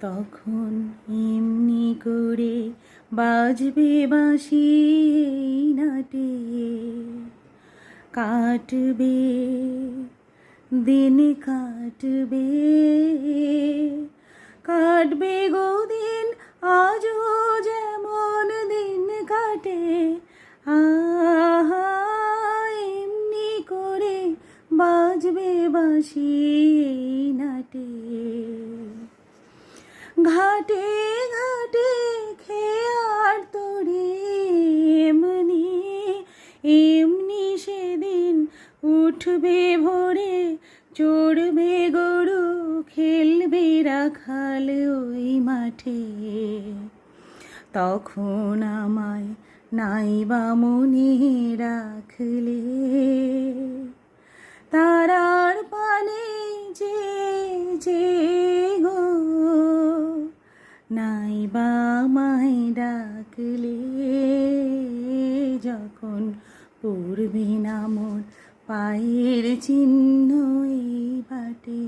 তখন এমনি করে বাজবে বাঁশি এই নাটে, কাটবে দিন কাটবে, কাটবে গো দিন আজও যেমন দিন কাটে। আহা এমনি করে বাজবে বাঁশি এই নাটে, ঘাটে ঘাটে খেয়ার তোরে এমনি এমনি সেদিন উঠবে ভোরে, চড়বে গরু খেলবে রাখাল ওই মাঠে। তখন আমায় নাইবা মনে রাখলে, তারার পানে যে যে গো নাইবা আমায় ডাকলে, যখন পড়বে না মোর পায়ের চিহ্ন এই বাটে।